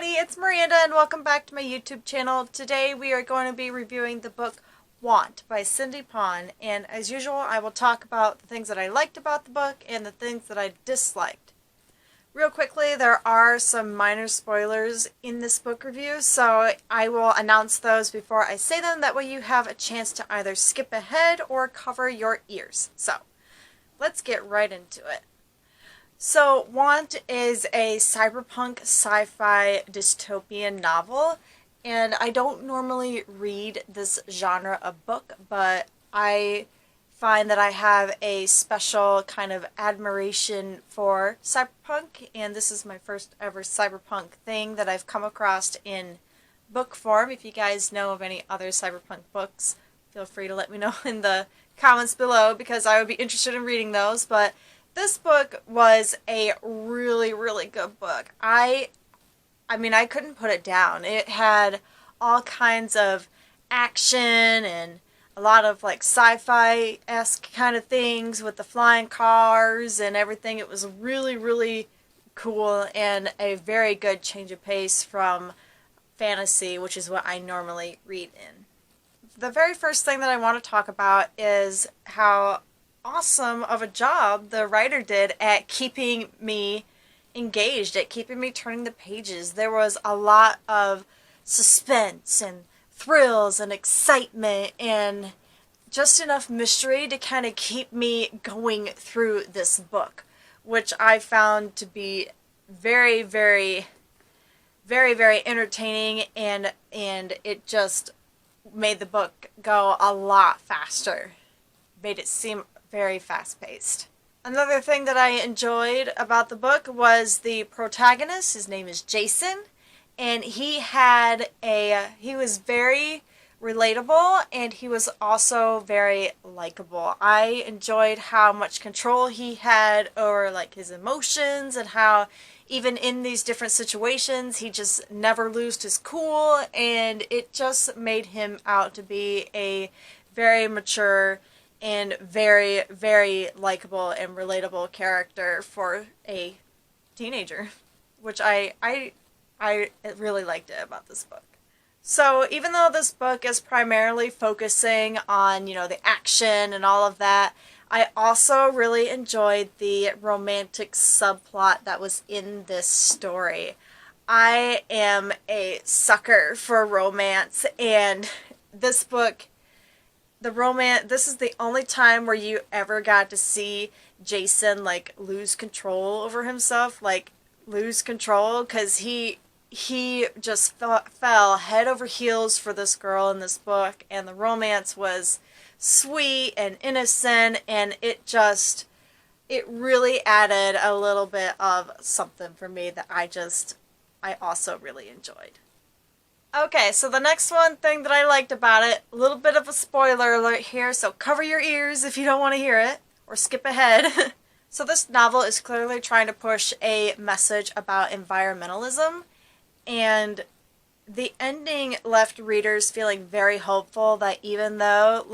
everybody, it's Miranda and welcome back to my YouTube channel. Today we are going to be reviewing the book Want by Cindy Pon, and as usual I will talk about the things that I liked about the book and the things that I disliked. Real quickly, there are some minor spoilers in this book review, so I will announce those before I say them. That way you have a chance to either skip ahead or cover your ears. So, let's get right into it. So, Want is a cyberpunk sci-fi dystopian novel, and I don't normally read this genre of book, but I find that I have a special kind of admiration for cyberpunk, and this is my first ever cyberpunk thing that I've come across in book form. If you guys know of any other cyberpunk books, feel free to let me know in the comments below, because I would be interested in reading those. But this book was a really, really good book. I mean, I couldn't put it down. It had all kinds of action and a lot of like sci-fi-esque kind of things with the flying cars and everything. It was really, really cool and a very good change of pace from fantasy, which is what I normally read in. The very first thing that I want to talk about is how awesome of a job the writer did at keeping me engaged, at keeping me turning the pages. There was a lot of suspense and thrills and excitement and just enough mystery to kind of keep me going through this book, which I found to be very, very, very, very entertaining, and it just made the book go a lot faster. Made it seem very fast-paced. Another thing that I enjoyed about the book was the protagonist. His name is Jason, and he was very relatable, and he was also very likable. I enjoyed how much control he had over like his emotions, and how even in these different situations he just never lost his cool, and it just made him out to be a very mature and very, very likable and relatable character for a teenager, which I really liked it about this book. So even though this book is primarily focusing on, the action and all of that, I also really enjoyed the romantic subplot that was in this story. I am a sucker for romance, and this book, this is the only time where you ever got to see Jason like lose control over himself, because he just fell head over heels for this girl in this book, and the romance was sweet and innocent, and it really added a little bit of something for me that I also really enjoyed. Okay, so the next thing that I liked about it, a little bit of a spoiler alert here, so cover your ears if you don't want to hear it, or skip ahead. So this novel is clearly trying to push a message about environmentalism, and the ending left readers feeling very hopeful that even though,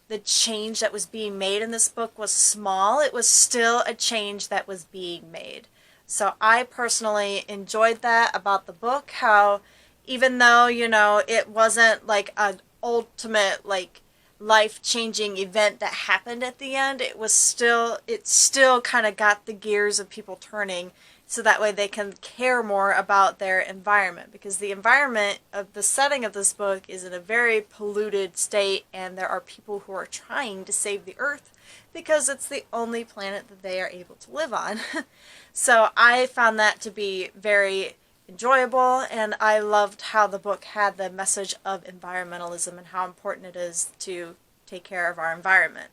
the change that was being made in this book was small, it was still a change that was being made. So I personally enjoyed that about the book, how even though, it wasn't like an ultimate, life-changing event that happened at the end, it still kind of got the gears of people turning, so that way they can care more about their environment. Because the environment of the setting of this book is in a very polluted state, and there are people who are trying to save the Earth because it's the only planet that they are able to live on. So I found that to be very enjoyable, and I loved how the book had the message of environmentalism and how important it is to take care of our environment.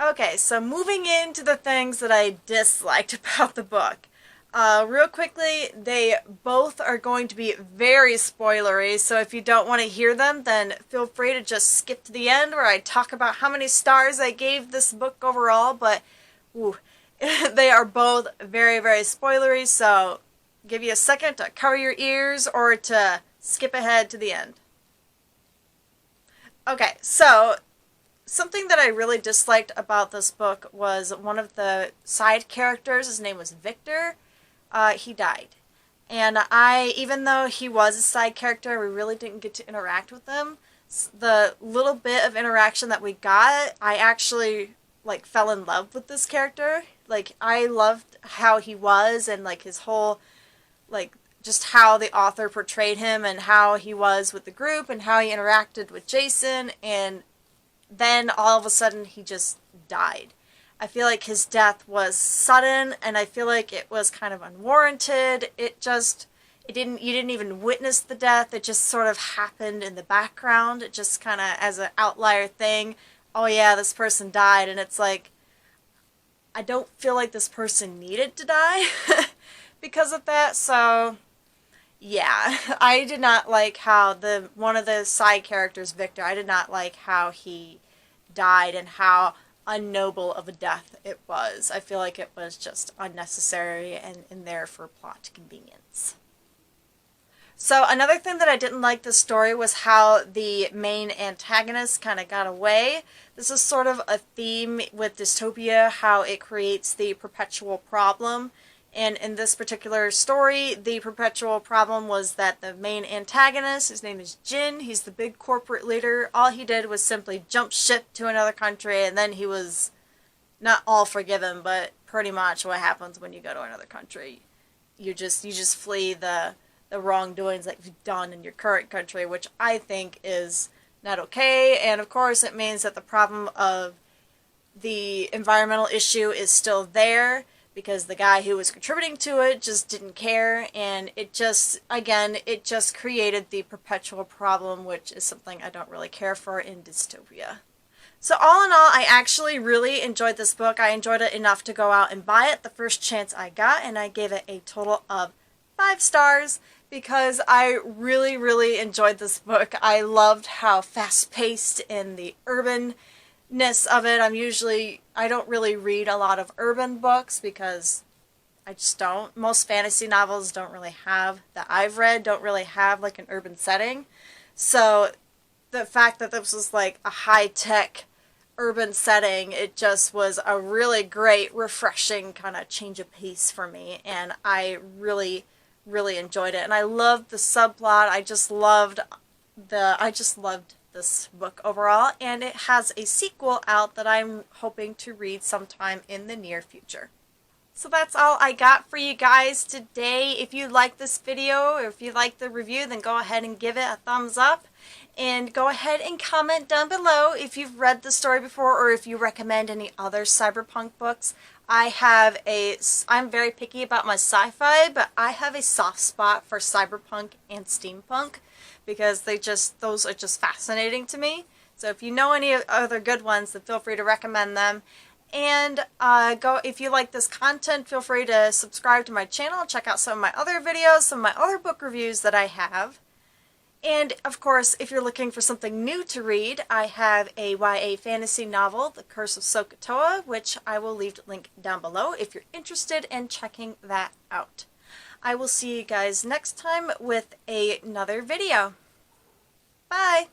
Okay, so moving into the things that I disliked about the book. Real quickly, they both are going to be very spoilery, so if you don't want to hear them, then feel free to just skip to the end where I talk about how many stars I gave this book overall, but they are both very, very spoilery, so give you a second to cover your ears or to skip ahead to the end. Okay, so something that I really disliked about this book was one of the side characters. His name was Victor. He died. And even though he was a side character, we really didn't get to interact with him. The little bit of interaction that we got, I actually, like, fell in love with this character. Like, I loved how he was and, like, his whole, like, just how the author portrayed him and how he was with the group and how he interacted with Jason, and then all of a sudden he just died. I feel like his death was sudden, and I feel like it was kind of unwarranted. You didn't even witness the death. It just sort of happened in the background. It just kind of as an outlier thing. Oh yeah, this person died, and it's like, I don't feel like this person needed to die because of that. So yeah, I did not like how one of the side characters, Victor, I did not like how he died and how unnoble of a death it was. I feel like it was just unnecessary and in there for plot convenience. So another thing that I didn't like this story was how the main antagonist kind of got away. This is sort of a theme with Dystopia, how it creates the perpetual problem. And in this particular story, the perpetual problem was that the main antagonist, his name is Jin, he's the big corporate leader. All he did was simply jump ship to another country, and then he was not all forgiven, but pretty much what happens when you go to another country. You just flee the wrongdoings that you've done in your current country, which I think is not okay. And of course it means that the problem of the environmental issue is still there, because the guy who was contributing to it just didn't care, and it just created the perpetual problem, which is something I don't really care for in dystopia. So all in all, I actually really enjoyed this book. I enjoyed it enough to go out and buy it the first chance I got, and I gave it a total of 5 stars because I really, really enjoyed this book. I loved how fast-paced and the urbanness of it. I don't really read a lot of urban books because I just don't. Most fantasy novels that I've read don't really have like an urban setting. So the fact that this was like a high-tech urban setting, it just was a really great, refreshing kind of change of pace for me, and I really, really enjoyed it. And I loved the subplot. I just loved this book overall, and it has a sequel out that I'm hoping to read sometime in the near future. So that's all I got for you guys today. If you like this video, or if you like the review, then go ahead and give it a thumbs up. And go ahead and comment down below if you've read the story before, or if you recommend any other cyberpunk books. I'm very picky about my sci-fi, but I have a soft spot for cyberpunk and steampunk, because those are just fascinating to me. So if you know any other good ones, then feel free to recommend them. And if you like this content, feel free to subscribe to my channel, check out some of my other videos, some of my other book reviews that I have. And of course, if you're looking for something new to read, I have a YA fantasy novel, The Curse of Sokotoa, which I will leave a link down below if you're interested in checking that out. I will see you guys next time with another video. Bye!